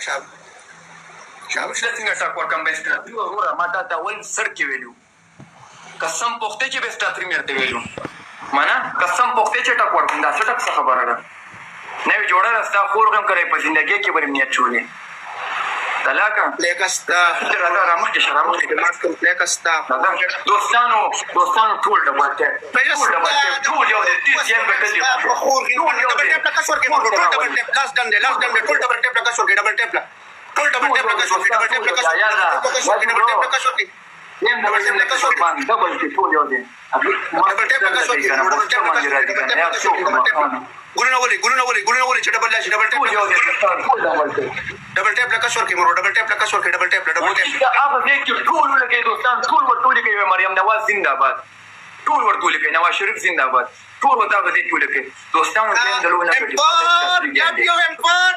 شاباش څنګه ټاک ورکم بیسټ وروره ما تا ته ول سر کې ویلو قسم پوښتې چې بیسټ پریمیر ته ویلو معنا قسم پوښتې چې ټاک ورکم دا څه ټاک خبره ده نوې جوړه راستا خور غم کوي په ژوندۍ کې ورې نیت چولې طلاق لیکستا رامخ کې شرامخ کې ماس کوم لیکستا دوستانو ټول د ماته ټول یو دې تیز یې بدلې خور کې ټول ډبل ټیپ لکه شور کې ټول ډبل ټیپ لاس ډن ټول ډبل ټیپ لکه شور کې ډبل ټیپ ټول ډبل ټیپ لکه شور کې ډبل ټیپ لکه شور کې ډبل ټیپ لکه شور کې یم ډبل ټیپ لکه شور کې ډبل ټیپ ټول یو دې ډبل ټیپ لکه شور کې ډبل ټیپ لکه شور کې ګلونه ولي چې ډبل لاش ډبل ټیپ ډبل ټیپ لکه شور کې مرو ډبل ټیپ لکه شور کې ډبل ټیپ هغه دې کې ټول لګي دوستان ټول ورته کوي مریم نواز زنده‌باد ټول ورته کوي نواز شریف زنده‌باد ټول ورته دې ټول کوي دوستان دې دلونه کوي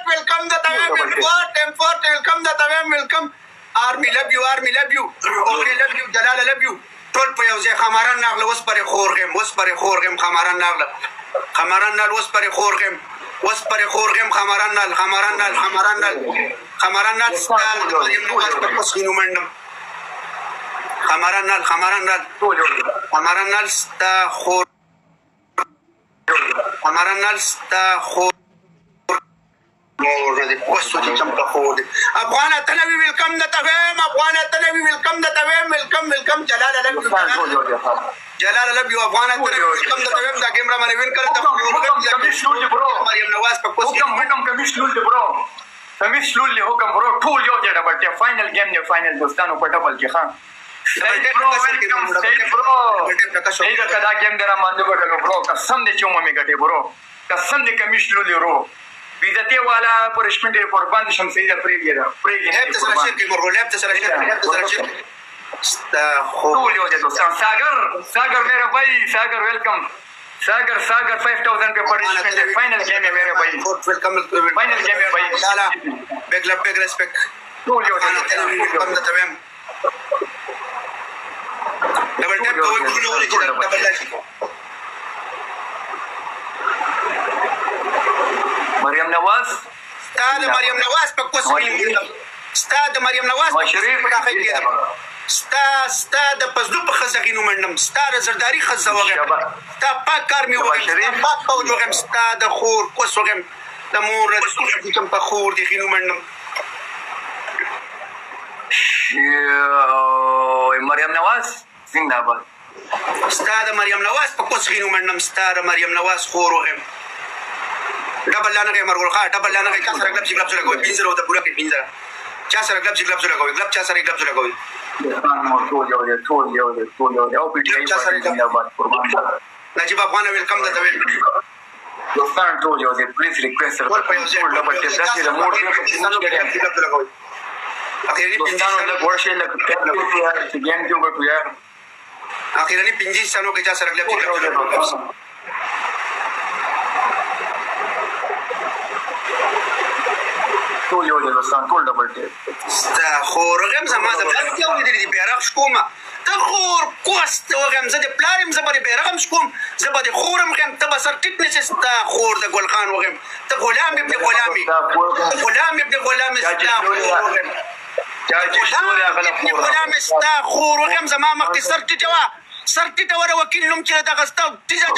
ویلکم د تاویم ویلکم د تاویم ویلکم آرمی لو یو اوکے لو یو جلال لو یو ټول په یو ځای خماران ناغله وس پر خورغم خماران ناغله خماران نال وس پر خورغم خماران نال مریم نواز په پسینو منډم خماران نال ستا خور افغان تنوی ویلکم د تویم ویلکم جلال لبیو افغان تنوی ویلکم د تویم دا کیمرا باندې وین کړه مریم نواز په پوسټ حکم کمیشلول ټول یو دی ډبل ټیپ فائنل گیم دی فائنل دوستانو په ډبل کې خان سید برو دا گیم درا باندې وګړو برو قسم دې چومو می ګټه برو قسم دې کمیشلول ورو بیزته والا پرشمنټ قربان شم سید پریګه هپ ته سره شرکې مرغو هپ ته سره شرکې ټول یو دی دوستان सागर मेरा भाई सागर वेलकम सागर 5000 पे पार्टिसिपेंट फाइनल गेम है मेरे भाई वेलकम फाइनल गेम है भाई लाला बिग लव बिग रिस्पेक्ट ټول یو دی वेलकम د تمام ډبل ټیپ کوي ټول چې ډبل لاش مریم نواز ستاد مریم نواز په کوسوي ستاد مریم نواز شریف په داخل کې ستا د پزلو په خزغینو منډم ستا د زرداری خزه وغم ستا پاک کار می وغم پاک پوج وغم ستا د خور کوس وغم د مور د کوم په خور دی خینو منډم مریم نواز زنده‌باد ستا د مریم نواز په کوس خینو منډم ستا د مریم نواز خور وغم ډبل لانه مرغول خا ډبل لانه کا سره کلب چې کوي پینځره د پوره کې پینځره چا سره کلب چې کوي کلب چا سره کلب کوي ټول یو دی او پی ټی آی زنده‌باد قربان نجیب افغان ویلکم د تویل دوستان ټول یو دی پلیز ریکویسټ ټول په یو ځای ډبل ټیپ راځي د موډ اخیری دوستانو د ورشي لکه چې ګیم دی وګورئ یار اخیری 25 سالو کې چا سره کلب ټول یو دی دوستان ټول ډبل ټیپ ستا خورغم زما د بل یو دی بیرغ شکوما ته خور کوست وغم زه د پلارم زبر بیرغم شکوم زبر د خورم غم ته بسر ټیټنس ستا خور د ګل خان وغم ته غلام ابن غلامي ستا غلام ستا خور وغم زما مختصر ټیټوا سر ټیټور وکیل نوم چې دا غستا تیزه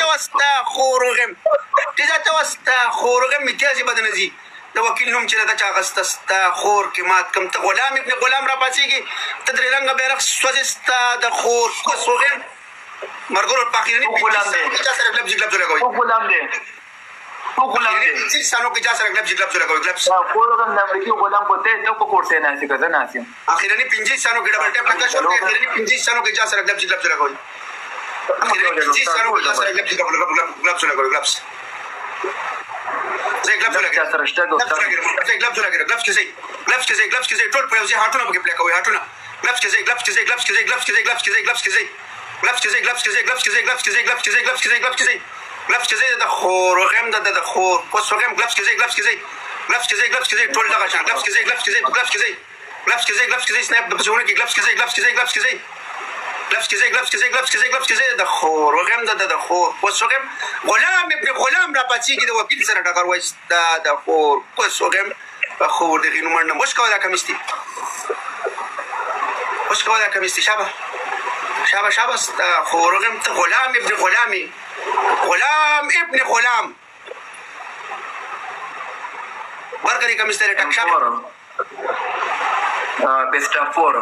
توستا خور وغم امتیازي بدنزي د وکیل نوم چې دا چا غستا خور کې مات کم ته غلام ابن غلام را پاسيږي تدري رنګ بیرغ سوځستا د خور کو سوغم مرګور پاکیرني غلام دی چا سره کلب لګوي غلام دی چې سانو کې چا سره کلب لګوي کلب خورغم د امریکای غلام کوته ته په کوټه نه سي کزه نه سي اخیرني 25 سانو کې ډبل ټیپ لګا شو اخیرني 25 سانو کې چا سره کلب لګوي اخیرني 25 سانو کې چا سره کلب لګوي زي گلابز لګره سره شته دوستان زي گلابز لګره گلابز کې زي ټول په یو ځای هاتونه به پلی کوي هاتونه گلابز کې زي د خورغم د خور پسوغم گلابز کې زي ټول دغه شان گلابز کې زي سناپ د پسونه کې گلابز کې زي د خورغم د خور پسوغم غلام ابن غلام را پاتېږي د وکیل سره ډګر وایستا د خور پسوغم په خور د غینو منډم وش کوه دا کمیس دي وش کوه دا کمیس دي شابه ستا خورغم ته غلام ابن غلامي غلام ابن غلام ورګری کمیس ته ټک شابه بستافور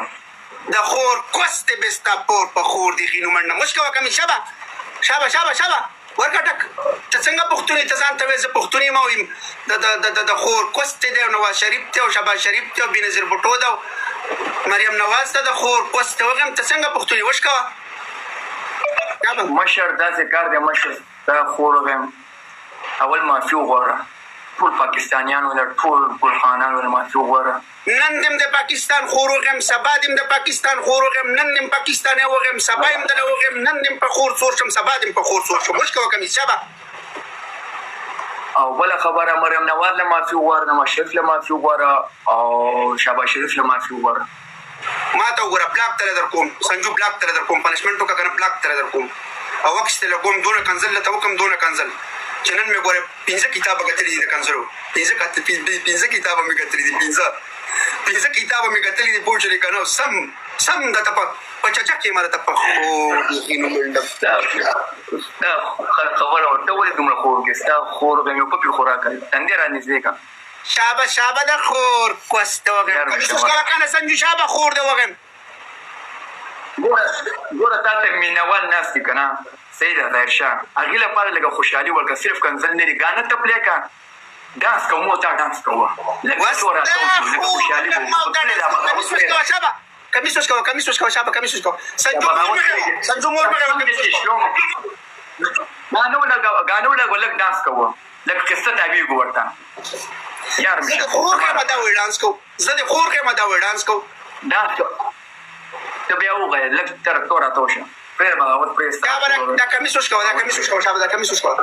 د خور کوسته بستافور په خور د غینو منډم وش کوه کمیس شابه ورکټک ته څنګه پښتوني ته ځان ته وې زه پښتوني ما ویم د خور کوسته دی نواز شریف ته او شهباز شریف ته او بېنظیر بوټو ده مریم نواز ته د خور کوسته وغم ته څنګه پښتوني وش کوه مشر داسې کار دی مشر دا خور وغم اول معافي وغواړه ټول پاکستانیانو د ټول ګلخانانو د معافي وغواړه نن دم د پاکستان خور وغم سبا دم د پاکستان خور وغم نن دم پاکستاني وغم سبا دم د وغم نن دم په خور څور شم سبا دم په خور څور شم وش کوه کمیس شابه او بله خبره مریم نواز له معافي وغواړه نواز شریف له معافي وغواړه او شهباز شریف له معافي وغواړه ما ته وګوره بلاک ته در کوم سنجو بلاک ته در کوم پنشمنټ وکړه کنه بلاک ته در کوم او وخت له کوم دونه کنزل ته وکم دونه کنزل چې نن مې ګوره 15 کتابه کتلې دي د کنزلو 15 کتابه مې کتلې دي 15 کتابه مې کتلې دي پوښتنه کنه سم د تپ پچچا کې ماره تپ خو غینو منډم خبره ورته ولې دومره خور کې ستا خور غمې په پی خوراک تندې را نږدې کا شابه د خور کوسته وغم کوم څه کنه سنجو شابه خور د وغم ګوره تا ته مینوال ناستي کنه سیده ظاهر شاه هغې لپاره لږه خوشحالي ورکړه صرف کنزل نه دي ګانه ته پلی کا ډانس کوو مو تا ډانس کوه لږه توره لږه خوشحالي کمیس وش کوه شابه کمیس وش کوه سنجو مور ګانو لږ ډانس کوه لږ قصه تابع کو ورته یار زه د خور خیمه دا وی ډانس کو ډانس ته بیا وغواړې لږ تر توره توشه پرېږده بغاوت پرېږده دا کمیس وش کوه شابه دا کمیس وش کوه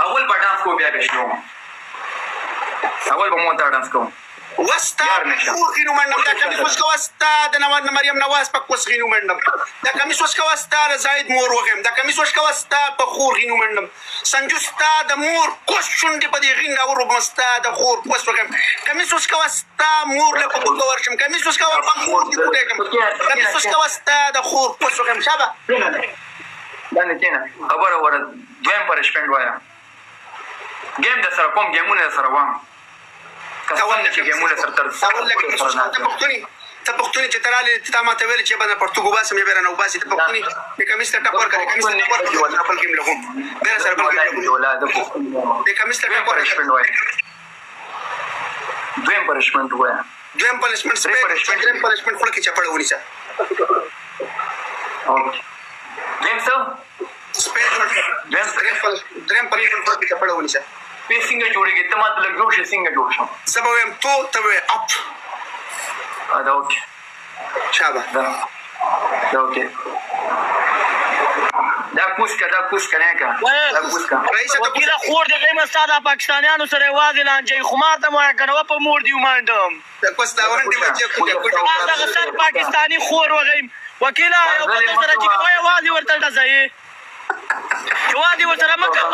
اول به ډانس کوو بیا شروع اول به مو ته ډانس کوو وستا خور غینو منډم دا کمیس وش کوه ستا د مریم نواز په کوس غینو منډم دا کمیس وش کوه ستا د زاید مور وغیم دا کمیس وش کوه ستا په خور غینو منډم سنجو ستا د مور کوس شونډې په دې غین راوروبم ستا د خور کوس وغیم کمیس وش کوه ستا مور له په بوټو ورشم کمیس وش کوه په خور دې بوټی کم کمیس وش کوه ستا د خور کوس وغیم شابه باندې کېنه خبره وره دویم پنشمنټ وایه ګیم د سره کوم ګیمونه د سره وایم کسونه چې ګیمونه سره تر ته پښتوني چې تراله تا ما ته ویل چې باندې پرتګو باسم یې بیره نو باسي ته پښتوني مې کمیس ته ټاپ ورکړې کمیس ته ورکړې خپل ګیم لګوم بیره سره بل ګیم لګوم دې کمیس ته ټاپ ورکړې دویم پنشمنټ وایه دویم پنشمنټ خپل کې چپړ ونیسه دویم څه دریم پنشمنټ خپل کې چپړ ونیسه په څنګه جوړیږي ته ماته لږ جوړ شي څنګه جوړ شم سبا ویم تو ته وې اپ دا اوکې شابه دا اوکې دا کوسکا نه کا دا کوسکا رئیس ته وکیل خور د غیمه ساده پاکستانیانو سره یوازې لانجې خمار ته مو کنه په مور دی ومانډم کوس دا ورته بچو دا سر پاکستانی خور وغیم وکیل یو بل سره چې کوی یوازې ورته ځای یوازې ورته مکه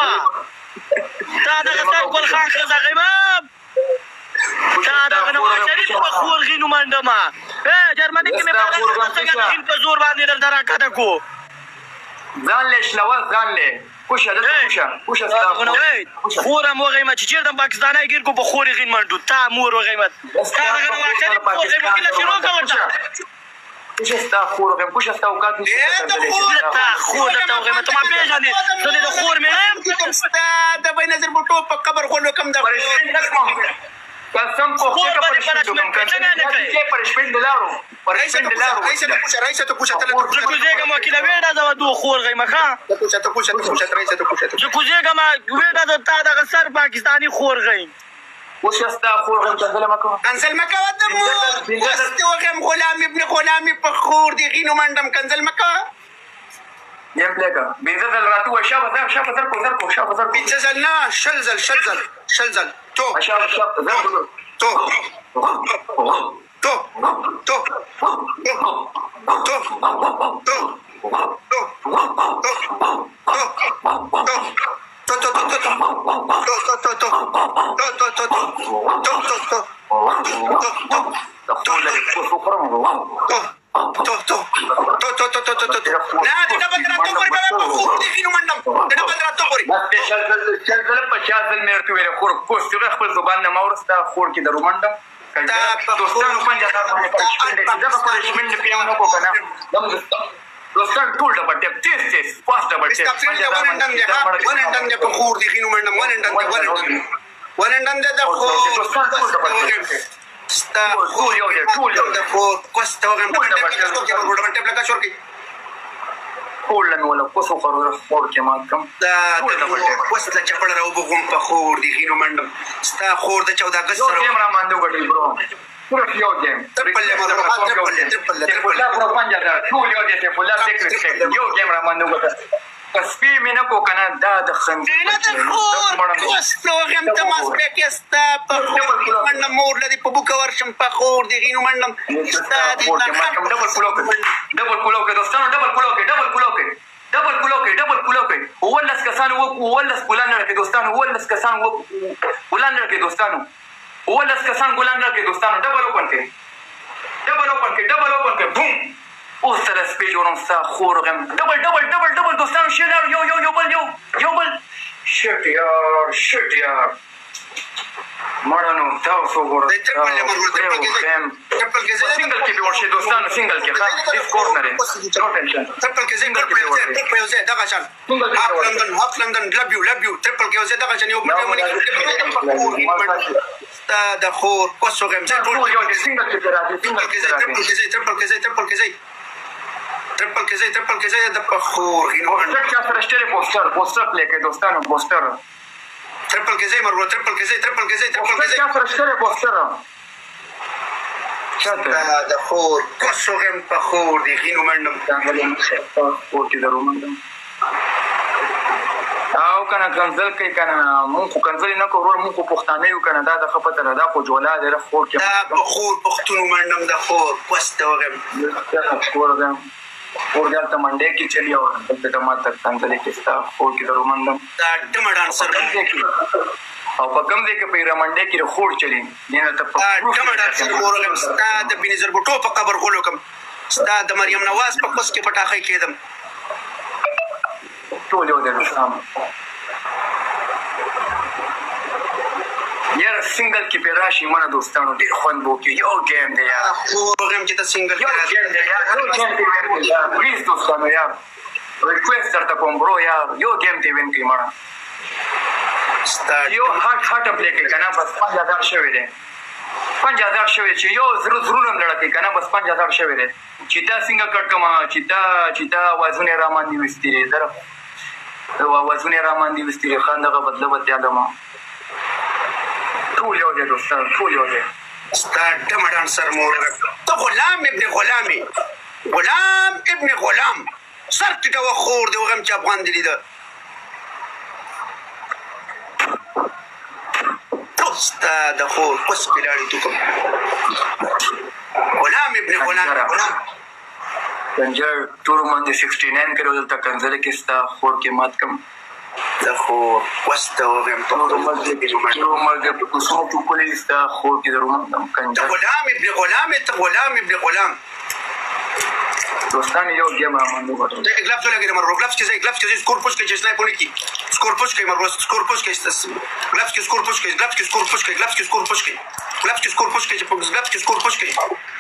دا د سر کول خان خزه غیمه دا د نواز شریف په خور غینو منډما جرمني کې مې باندې څنګه غین په زور باندې در راکاته کو ځان له شلوال ځان له کوشه ستا خورم وغیمه چې چیرته پاکستاني ګیر کو په خور غین منډو تا مور وغیمه تا د نواز شریف په غیمه کې شروع کوته کوشه ستا خور وغیمه کوشه ستا وکات تا خور ته وغیمه ته ما پیژنې زه د خور مې ستا د بېنظیر بوټو په قبر خولو کم د قسم په خپل پرشپین دلارو رئیس ته کوشه تل کوزېګه مو کله وېډه دا دو خور غیمه ښه کوشه رئیس ته کوشه کوزېګه ما وېډه تا د سر پاکستانی خور غیم کوشه ستا خور غیم کنزل مکه د مور واست وغم غلام ابن غلامي په خور دی غینو منډم کنزل مکه یم پلیکا بنځه ځل راتو شابه بنځه ځل نه شل ځل تو شابه خپل زبان نه ما ورسته خور کې درو منډم دوستانو 5000 باندې پنشمنټ نه پیاو نه کو کنه دوستان ټول ډبل ټیپ تیز فاست ډبل ټیپ ونندم په خور دي خینو منډم ونندم د خور ستا ټول یو د خور کوسته وګم ډبل ټیپ لکه شور کې ټول نو ولا کوسو خور کې ما کم دا کوسته چپړ راو بغم په خور دي خینو منډم ستا خور د 14 اگست سره کیمرا ماندو غټي برو پورا یو گیم ټرپل ټول یو دي په لا سیکریټ یو گیم را ماندو غټه سپی مینا کو کنه دا د خندې نه د خور کوسته وګم تماس پکستا په منډم مور لدی په بوکا ورشم په خور دي خینو منډم ستا دي ډبل کلوک دوستانو ډبل کلوک ولس کسان ولس ګلان لري دوستانو ولس کسان ګلان لري دوستانو ډبل اوپن کې بوم اوس تر سپیج ورم ستا خور غم ډبل دوستانو شیلر یو بل شټ یار مړانو تاسو ګورئ سنگل کې به ورشي دوستانو سنگل کې ښه هیڅ کورنر نو ټینشن ټرپل کې زنګ په یو ځای دغه شان هاف لندن لوب یو ټرپل کې یو ځای دغه شان یو تا د خور کوسو غم ټول یو سنگل کې راځي ټرپل کې زای د خور پوسټر چا سره شته پوسټر پلی کې دوستانو پوسټر ټرپل کې زای مرو ټرپل کې زای چا سره شته پوسټر چاته د خور کوسو غم په خور دي خینو منډم او کې درو منډم او کنه کنزل کوي کنه مونږ کنزل نه کوو مونږ پښتانه یو کنه دا د خپته نه دا خو جولا د خور کې دا په خور پښتون منډم د خور کوسته وغم اور دلته منډه کې چلی او دلته ماته کنزل کې ستا خور کې درو منډم دا ډمډان سر او په کوم ځای کې په رمنډه کې خور چلی نه ته په ډمډان سر مورغم ستا د بنظر بوټو په قبر غولو کم ستا د مریم نواز په کوس کې پټاخې کېدم ټول یو دغه سم یار سنگل کې پیراشي مونږ دوستانو ډیر خوند وکي یو گیم دی یار پروګرام چې ته سنگل یو گیم دی یار پلیز دوستانو یار ریکوست درته کوم برو یار یو گیم دی وین کی مړه یو هارت پلی کوي کنه بس 5000 شوی دی 5000 شوی چې یو زرو نن لړکی کنه بس 5000 شوی دی چې دا څنګه کټ کما چې دا وازونه را باندې وستری در وازونه را باندې وستری خان دغه بدله بدیا دما ټول یو دی دوستان ټول یو دی ستا ډمډان سر مور ته غلام ابن غلام سر ټټه خور دی وغم چې افغان دی ده ستا د خور کوس پلاړی تو کوم غلام ابن غلام کنجر تورمن 69 کړو دلته کنزل کې ستا خور کې مات کم د خور وسته وغم تورمن د کوسو په کولې ستا خور کې درومن کنجر غلام ابن غلام دوستان یو گیم امانو غوړو ته اګلاف لګې مرو اګلاف کې سکور پوش کې جسنای پونی کی سکور پوش کې مرو سکور پوش کې اګلاف کې سکور پوش کې اګلاف کې سکور پوش کې اګلاف کې سکور پوش کې اګلاف کې سکور پوش کې اګلاف کې سکور پوش کې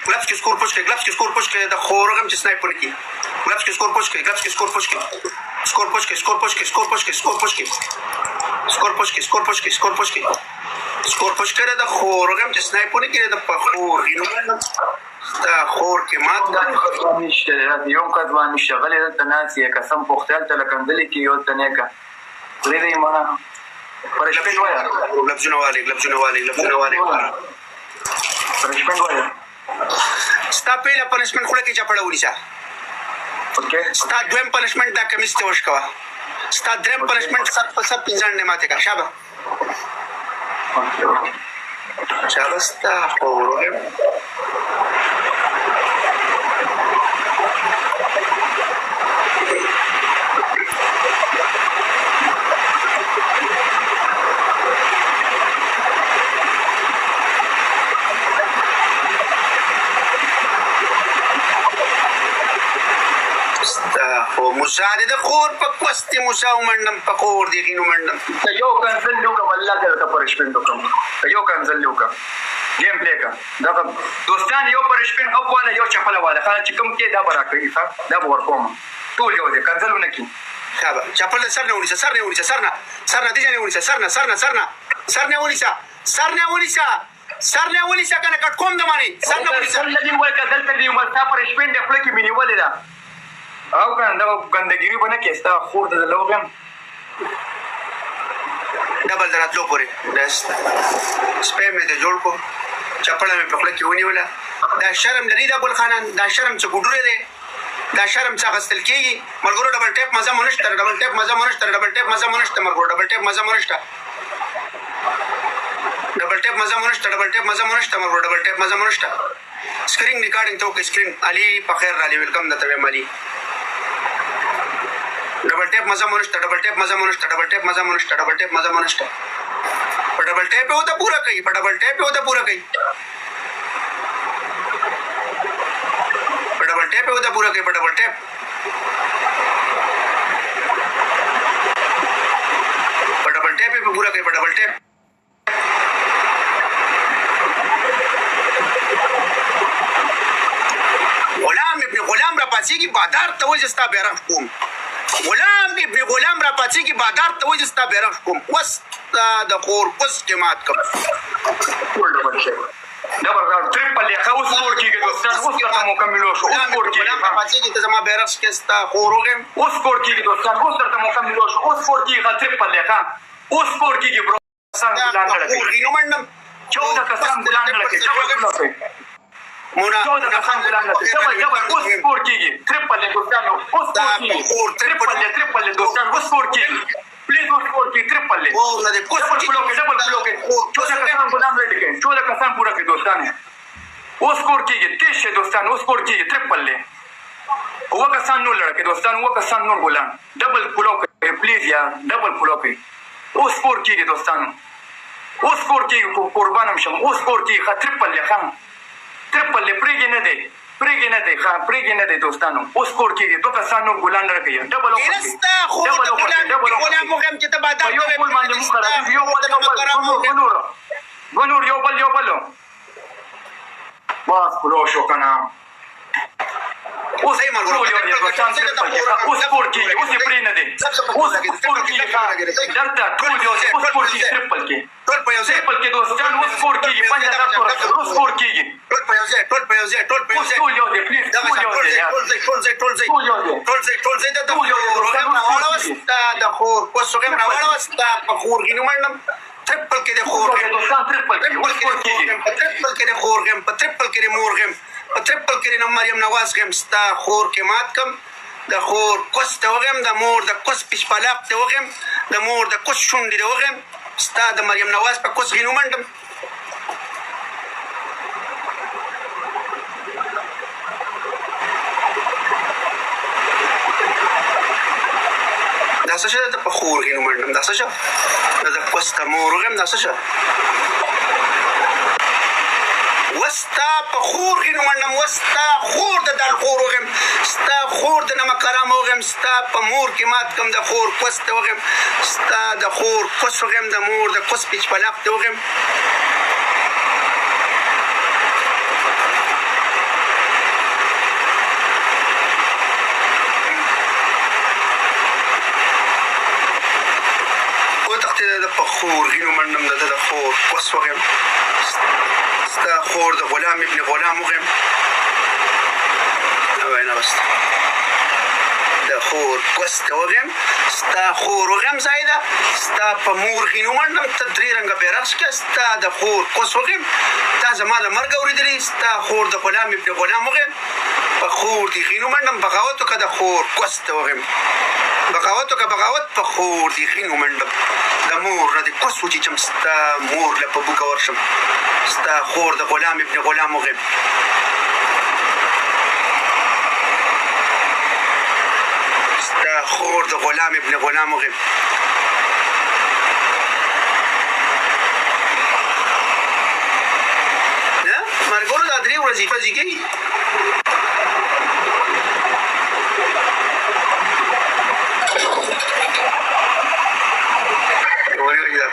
اګلاف کې سکور پوش کې اګلاف کې سکور پوش کې د خورغم جسنای پونی کی اګلاف کې سکور پوش کې اګلاف کې سکور پوش کې سکور پوش کې سکور پوش کې سکور پوش کې سکور پوش کې سکور پوش کې سکور پوش کې سکور پوش کې سکور پوش کې د خورغم جسنای پونی کی د پخور غینو دا خور کې مات نشته یو کډوان شغله د تناسي قسم پختل تل کندلې کې یو تنه کا لري دی مانا پرشپن وایا لفظونه والی پرشپن وایا ستا پیله پنشمنت خو کې چپړه ونیسا اوکې ستا دویم پنشمنت دا کمیس ته وشکوا ستا دریم پنشمنت سب په سب پنځان نه ماته کا شابه شابه ستا اورم موسی دې د خور په کوستې موسی ومنډم په خور دې غینو منډم یو کنزل یو کوم الله ته پرشپین وکم یو کنزل یو کوم گیم پلی کا دا دوستان یو پرشپین او والا یو چپل والا خا چې کوم کې دا برا کوي ښا دا ورکوم ټول یو دې کنزلونه کې خبر چپل سر نه ونیسه سر نه ونیسه سر نه دې نه ونیسه سر نه ونیسه کنه کټ کوم د مانی سر نه ونیسه لګي وای کدل تر دې عمر تا پرشپین د خپل کې مینی ولې دا او کنه دا ګندګي بنه کې ستا خور د لوګم ډبل دراتلو پورې داس سپېم دې جوړ کو چپړه مې په خپل کې ونیوله دا شرم لري دا ګل خانان دا شرم چې ګډوره دی دا شرم څه غستل کېږي مرګورو ډبل ټیپ مزه مونشته مرګورو ډبل ټیپ مزه مونشته مرګورو ډبل ټیپ مزه مونشته سکرین ریکارډینګ ته وکړه سکرین علي په خیر را ویلکم د ته مالي ډبل ټیپ مزه مونشته په ډبل ټیپ وته پورا کوي په ډبل ټیپ وته پورا کوي غلام را پاتېږي بادار ته وایي ستا بیرغ کوم غلام ابن غلام را پاتېږي بادار ته وایي ستا بیرغ کوم اوس د خور اوس کې مات کوم ډبل ټریپل یې خو سکور کیږي دوستان اوس تر مکمل شو اوس سکور کیږي پاتېږي ته زما بیرغ کې ستا خور وګم اوس سکور کیږي دوستان اوس تر مکمل شو اوس سکور کیږي ټریپل یې ښا اوس سکور کیږي برو څنګه لاندې غینو منډم 14 کسان ګلان لکه مونا کسان ګلان لکه اوس سکور کیږي ټریپل یې دوستان اوس سکور کیږي ټریپل یې دوستان اوس سکور کیږي پلیز اوس سکور کیږي ټریپل یې ډبل بلوک 14 کسان ګلان لکه 14 کسان پورا کړي دوستان اوس سکور کیږي 30 دوستان اوس سکور کیږي ټریپل یې وو کسان نو لړکه دوستان وو کسان نو ګلان ډبل بلوک پلیز یا ډبل بلوک اوس سکور کیږي دوستان اوس سکور کیږي قربانم شم اوس سکور کیږي ټریپل یې خان ټریپل یې پریګ نه دی دوستانو اوس سکور کیږي دوه کسان نو ګلان لړکه ډبل غلام مهم چې ته بادار یو بل باندې مخ راځي یو بل باس پلو شو کنه اوس یې مرګ اوس سکور کیږي اوس یې پرې نه دی اوس سکور کیږي درته ټول یو اوس سکور کیږي ټریپل کې دوستان اوس سکور کیږي 5000 اوس سکور کیږي ټول په یو ځای ټول یو دی پلیز ټول یو دی د خور کوڅوګم راوړستا په خور غینو منډم ټریپل کې د خور دوستان ټریپل کې اوس سکور کیږي ټریپل کې د خورګم په ټریپل کې د مورګم په ټریپل کې د مریم نواز غم ستا خور کې مات کم د خور کوس ته وغم د مور د کوس پښ پلاق ته وغم د مور د کوس شونډې ته وغم ستا د مریم نواز په کوس غینو منډم دا څه شه د په خور غینو منډم دا څه شه د کوس ته مور غم دا څه شه وستا په خور غینو منډم وستا خور د دل خور وغم ستا خور د نمک کرام وغم ستا په مور کې مات کم د خور کوس ته وغم ستا د خور کوس وغم د مور د کوس پچ پلاق ته وغم او تخته د په خور غینو منډم د خور کوس وغم ستا خور د غلام ابن غلام وغم وینا بس د خور کوس ته وغم ستا خور وغم زایده ستا په مور غینو منډم ته درې رنګه بیرغ کې ستا د خور کوس وغم تا زما د مرګ اورېدلې ستا خور د غلام ابن غلام وغم په خور دی غینو منډم بغاوت وکړه د خور کوس ته وغم بغاوت په خور دی غینو منډم د مور نه د کوس وچیچم ستا مور له په بوکه ورشم ستا خور د غلام ابن غلام وغم ستا خور د غلام ابن غلام وغم نه مرګورو دا درې ورځې کوي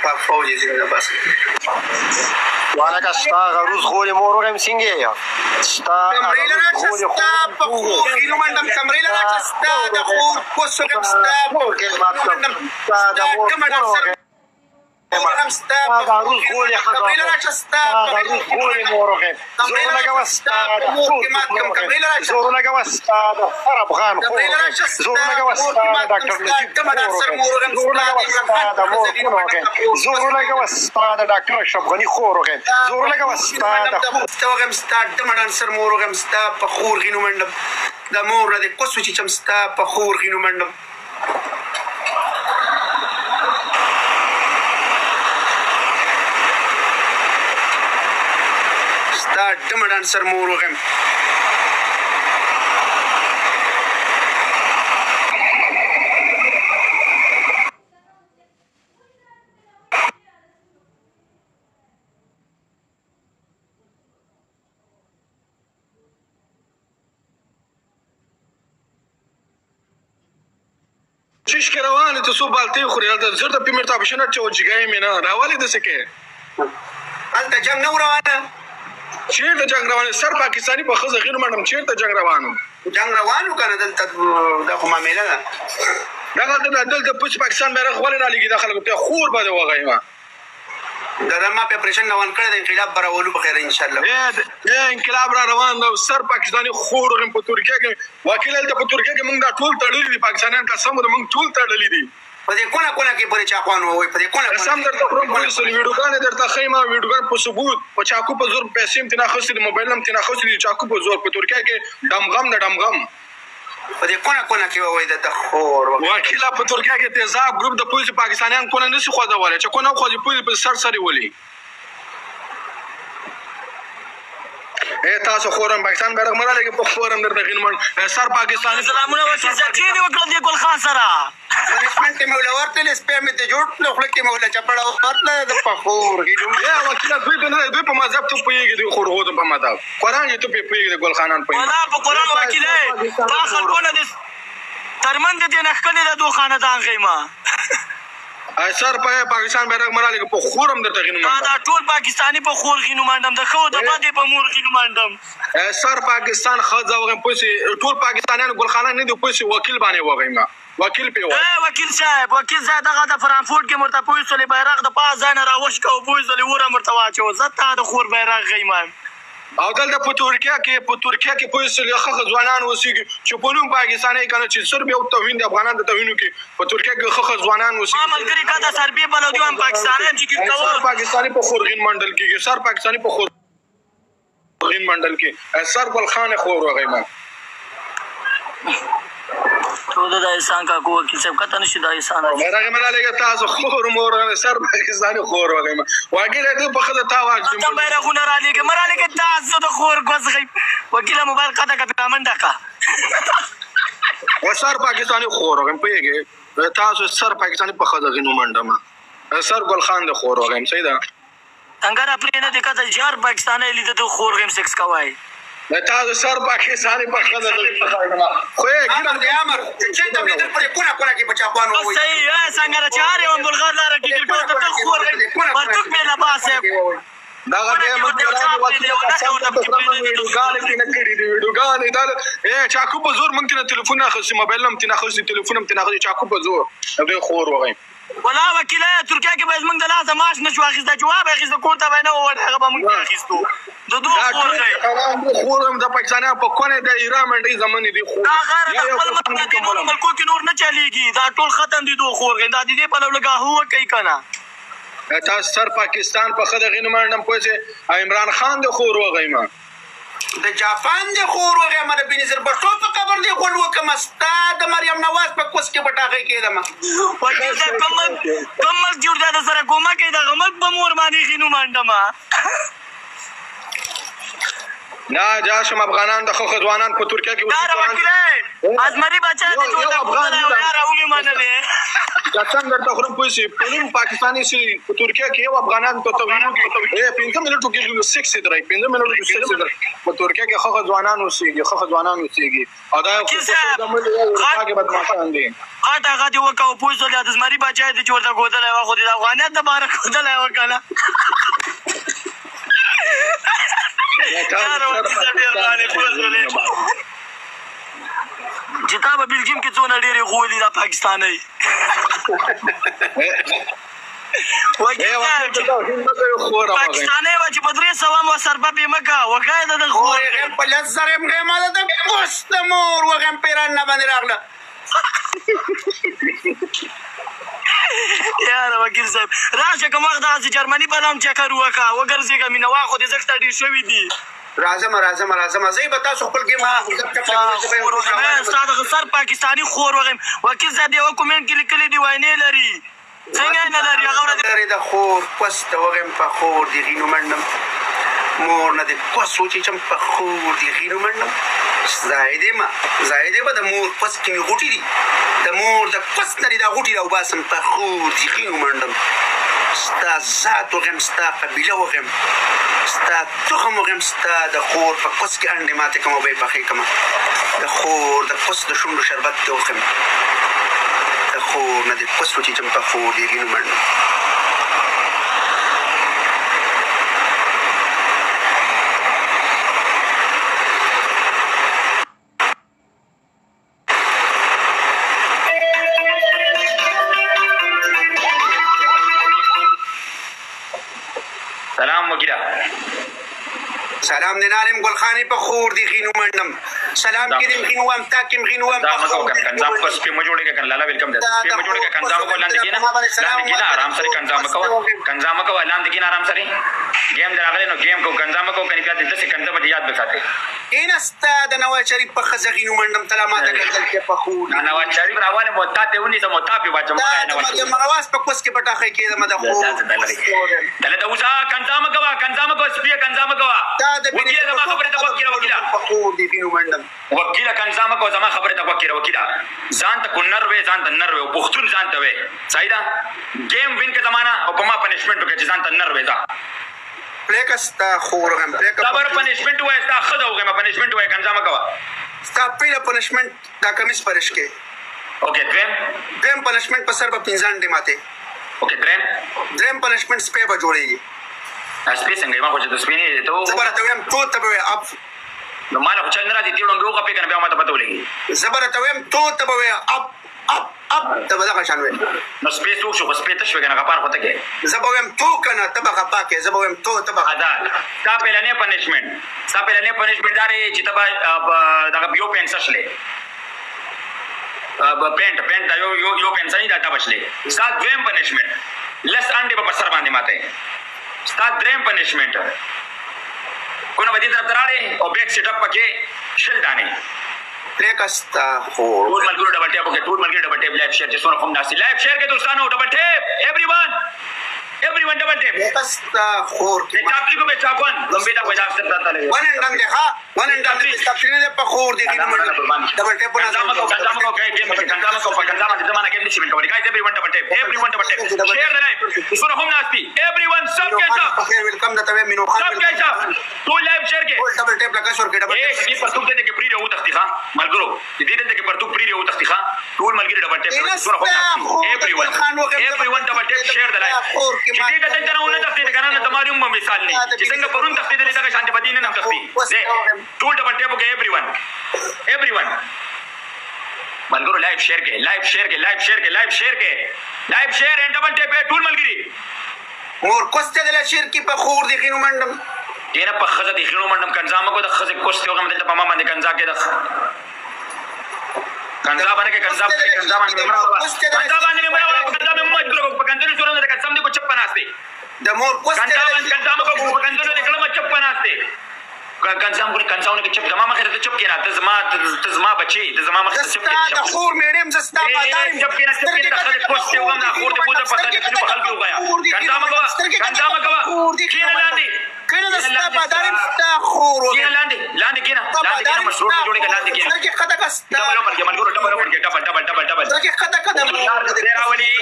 پاک فوجي زنده بس ولکه ستا غروز غولې مور وغیم څنګه یې ستا کمرې لره چې ستا په خور خینو منډم کمرې لره چې ستا د خور کوس وغیم ستا په خور منډم ستا کمډم سر وغیم ستا په خور کمرې لره چې ستا په خور غولې مور وغیم زور لګوه ستا د خور زور لګوه ستا د هر افغان خور وغیم زور لګوه ستا د ډاکټر نجیب خور وغیم زور لګوه ستا د مور خور وغیم زور لګوه ستا د ډاکټر اشرف غني خور وغیم زور لګوه ستا د وغیم ستا ډمډان سر مور وغیم ستا په خور خینو منډم د مور د کوس وچیچم ستا په خور خینو منډم ډمډان سر مور وغیم چیش که روانه تو صبح بالتی خوری هلته زر ته پیمرتا بشنه چې وجګای مې نه راولې دسې کې هلته جنګ نه روانه چیرته جنگ روانه سر پاکستانی په ښځه غیر منډم چیرته جنگ روانو جنګ روانو که نه دلته دا خو معامله ده دلته پوچ پاکستان بیرغ ولې رالېږي دا خلکو ته خور به دې وغیمه دا ما په اپریشن روان کړی د انقلاب به راولو په خیر انشاءالله انقلاب را روان ده سر پاکستانی خور وغیم په ترکیه کې وکیل هلته په ترکیه کې موږ دا ټول تړلي دي پاکستانیان قسم ده موږ ټول تړلي دي په دې کونه کې پرې چاقوان ووایي په دې کونه قسم درته خورم پولیسو ویډیوګانې درته ښیم ویډیوګان په ثبوت په چاقو په زور پیسې هم ترې اخیستې دي موبایل هم ترې اخیستې دي چاقو په زور په ترکیه کې ډمغم د ډمغم په دې کونه کې ووایي د خور وکیله په ترکیه کې تیزاب ګروپ د پولیسو پاکستانیان کونه نشي خوځولی چې کونه وخوځي پولیس په سر سرې ولي تاسو خورم پاکستان بیرغ مرالېږي په خورم درته غینمن سر پاکستاني سلامونه وکیل صاحب چیرې وکړل دې ګل خان سره پنسمنټ مې ولا ورتلې سپې مې ته جوړ کړل خو کې مې ولا چپړه ورتله د پخور یا وکیل دوی په مذهب ته پوهېږي دوی خو ورغو ته په مذهب قرآن یې ته پوهېږي د ګل خانان په ولا په قرآن وکیل دا خلکونه دې ترمن دې نه ښکلې ده دو خاندان غیمه سر پاکستان بیرغ مرالېږي په خورم درته غینمن دا ټول پاکستاني په خور غینو منډم د ښو د بدې په مور غینو منډم سر پاکستان ښځه وغیم پوسې ټول پاکستانیان ګل خانان نه دي پوسې وکیل باندې وغیم وکیل پې وکیل صاحب دغه د فرانکفورټ کې مرته پولیسولې بیرغ د پاس ځای نه راوشکه او پولیسولې وره مرته واچو زه تا د خور بیرغ غیمه او دلته په ترکیه کې پولیسولې ښه ځوانان اوسېږي چې په نوم پاکستاني که نه چې سربیا او توهین د افغانان د توهینو کې په ترکیه کې ښه ځوانان اوسېږي ما ملګري که د سربیې بلو دي هم پاکستانیان چې ګیر کوه سر پاکستاني په خورغین منډل کېږي سر پاکستاني په خورغین منډل کې سر ګل خان خور وغیمه تو د احسان کاکو وکیل صاحب کته نشي د احسان بیرغ مرالېږي تاسو خور مور سر پاکستاني خور وغیمه وکیل دې په ښځه تا واچ ته بیرغونه رالېږي مرالېږي تاسو د خور ګوز غیم وکیله موبایل قطع کړه منډه کا سر پاکستاني خور وغیم پوهېږې تاسو سر پاکستاني په ښځه غینو منډمه سر ګل خان د خور وغیم صحیح ده څنګه پرې نه دی کته جار پاکستاني لیده د خور غیم سکس کوای تاسو سر پاکستاني په ښځه خو یې امر دی امر چې ته دې پرې کونه کې بچاپان ووایي صحیح څنګه چاره یو بلغار لاره کې کړه ته خور غیم پرتوک په لباسه دا غږی ویډیوګانې ترې نه کړي دي ویډیوګانې دا چاقو په زور موږ ترې تلیفون نه اخیستي موبایل هم ترې نه اخیستي تلیفون هم ترې نه اخیستي چاقو په زور دوی خور وغیم ولا وکیله ترکیه کې به زموږ د لاسه معاش نشو اخیستی جواب اخیسته کور ته به نه ووړ هغه به موږ اخیستو د دوه خور هم د پاکستانیان په کونه د ایران منډۍ زمانې دي خور دا غیر د خپل ملک کې نورو ملکو کې نور نه چلیږي دا ټول ختم دي دوه خور دا د دې په لو لګا هو کوي کنه تاسو سر پاکستان په ښځه غینو منډم پوهېږې عمران خان د خور وغیمه د جاپان د خور وغیمه د بېنظیر بټو په قبر دی غول وکړمه ستا د مریم نواز په کوس کې به ټاغۍ کېدمه وکیل صاحب کوم ملک جوړ دی د سره کومه کوي دغه ملک په مور باندې غینو منډمه نه جاشم افغانان د ښه ځوانان په ترکیه کې وکیل ازمري بچا دې ټول افغان یاره ومې منلې دا څنګه درته خورم پوه شي پنیم پاکستاني سي په ترکیه کې یو افغانان ته توینو کې 15 منټو کې 6 درای 15 منټو کې 6 درای په ترکیه کې خو ځوانان اوسېږي او دا هغه بدمعشان دي هغه دی وکاو پوه د زمري بچای د جوړ د ګودل او خو د افغانیت د بار ګودل او کنه جتا په بلجیم کې څونه ډېرې غولي د پاکستاني پاکستاني و چې په 300 مو سربه به مکه وکای د غول په لزر هم غماله د پوست مور وغم پیران نه باندې راغله یار وکیل صاحب راشه کوم وخت د جرمني په نام چکر وکا وګرځي مینه واخو د زکت ډیر شوی دی راځم زه به تاسو خپل ګیم استاد غسر پاکستانی خور وغم وکیل صاحب یو کومنټ کې لیکلي دی وینه لري څنګه نه لري هغه د خور پست وغم په خور دی غینو منم مور نه د پسو چې چم په خور دی غینو منم زایده به د مور پس کې غوټی دي د مور د پس نه د غوټی راو باسم په خور دی غینو منم ستا ذات وغم ستا قبیله وغم ستا تخم وغم ستا د خور په پس کې انډې ماته کوم به پخې کوم د خور د پس د شوندو شربت ته وخم د خور نه د پسو چې چم په خور دی غینو منم سلام دینارم گلخانی په خور دی غینو منم سلام کړم غینوام تاکم غینوام په خور کنځام پس په مجوړه کې کنه لالا ویلکم ده په مجوړه کې کنځام کو لاندې کینا آرام سره کنځام کو لاندې کینا آرام سره گیم دراغله نو گیم کو کنځام کو کني بیا د څه کنځم په یاد بساته این استاد نواز شریف په خزغینو منم سلامات کړل کې په خور نواز شریف راواله موتا ته ونی ته موتا په واچم نواز په کوس کې پټاخې کې مده خور دله د وسا کنځام کو سپیه کنځام کو وکیل زما خبره ته وکیل کنځام کو زما خبره ته وکیل ځان ته کونر وې ځان ته نر وې پختون ځان ته وې صحیح ده گیم وین کې زمانہ او په ما پنیشمنت کې ځان ته نر وې دا پلیکستا خورم خبر پنیشمنت وای ستا خدا وګه ما پنیشمنت وای کنځام کوا ستا پیله پنیشمنت دا کمیس پرش کې اوکې دریم پنیشمنت په سر په پینځان دی ماته اوکې دریم پنیشمنت سپې به جوړېږي اسپې څنګه ما خو چې د سپینې ته زبرته ويم تو ته اپ نو مال خو چل نه راځي تیړو غو کپې کنه بیا ما ته پته ولګي زبرته ويم تو ته اپ ته بدل شان وي نو سپې څو شو سپې ته شو کنه غپار هوته کې زبویم تو کنه تبه غپا کې زبویم تو تبه آزاد تا پهلنه پنیشمنت داري چې تبه دا بیو پنسشلې پینټ دا یو پنسای دا تا بچلې سات دویم پنیشمنت لس انډه په سر باندې ماته ستا دریم پنیشمنت کونه بدی طرف دراړې او بیک سیټ اپ پکې شل دانې لیکستا خور ټول ملګرو ډبل ټیپ وکړه ټول ملګرو ډبل ټیپ لایو شیر چې سونه کوم ناسي لایو شیر کې دوستانو ډبل ټیپ everyone ډبل ټیپ لیکستا خور کې چاپلی کو به چاپون لمبي دا پیدا ستر تا لګي ون اند ها ون اند تفصیل په خور دي ډبل ټیپ نه کنځام کو کې گیم کې کنځام کو په کنځام د زمانہ کې نشي کوي guys everyone ډبل ټیپ share the live سونه هم ناسي everyone سب کې چاپ ویلکم دا ته مينو خان سب کې چاپ ټول لایو شیر کې ډبل ټیپ لگا شور کې ډبل ټیپ دې پر څوک دې کې پری راو تختی ښا ملګرو دې دې کې پر څوک پری راو تختی ښا ټول ملګری ډبل ټیپ سونه هم ناسي everyone ډبل ټیپ share the live چې دې ته نه تختی کنه نه تمہاری هم مثال نه چې څنګه پرون تختی دې څنګه شانتي پدې نه تختی ټول ډبل ټیپ کې everyone ملګرو لایو شیر کې لایو شیر ان ډبل ټیپ ټول ملګری مور کوسته د شیر کې په خور دي خینو منډم دینه په خزه دي خینو منډم کنځام کو د خزه کوسته وګم د په ما باندې کنځا کې د کنځا باندې کنځا باندې مړه په کنځلو سره د کنځام دي کو چپ پناسته د مور کوسته کنځام کو په کنځلو د کلمه چپ پناسته کنځام کو کنځاونه کې چپ زما مخه ته چپ کېنا ته زما بچي ته زما مخه ته چپ کېنا د خور میډم زستا پاتارم چپ کېنا د خزه کوسته وګم د خور د بوزه په سر کې په خلک وګایا کنځام کو کېنا لاندې کینه زستا پاتارم ستا خور کېنا لاندې مشروع جوړې کې لاندې کېنا سر کې خطا کستا ډبل ملګرو ډبل کې ډبل سر کې خطا کده راولي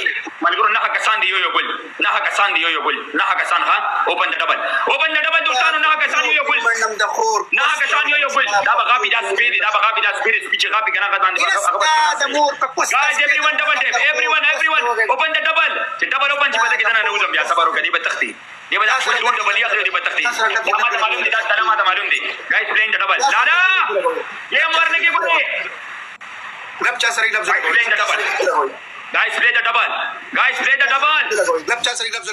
کسان دی یو بل 9 کسان ها اوپن د ډبل دوستانو 9 کسان یو بل منډم د خور 9 کسان یو بل دا بغابي دا سپیری سپیچ غابي کنه غدان دی د مور په کوس guys everyone double tap everyone open the double چې double open چې پته کې نه نوزم بیا صبر وکړي به تختی دی به خپل ډول ډبل یا دی به تختی ما ته معلوم دي دا سلامات معلوم دي guys playing the double لالا ये मरने की बोले لب چا سره لفظ playing the double guys play the double لب چا سره لفظ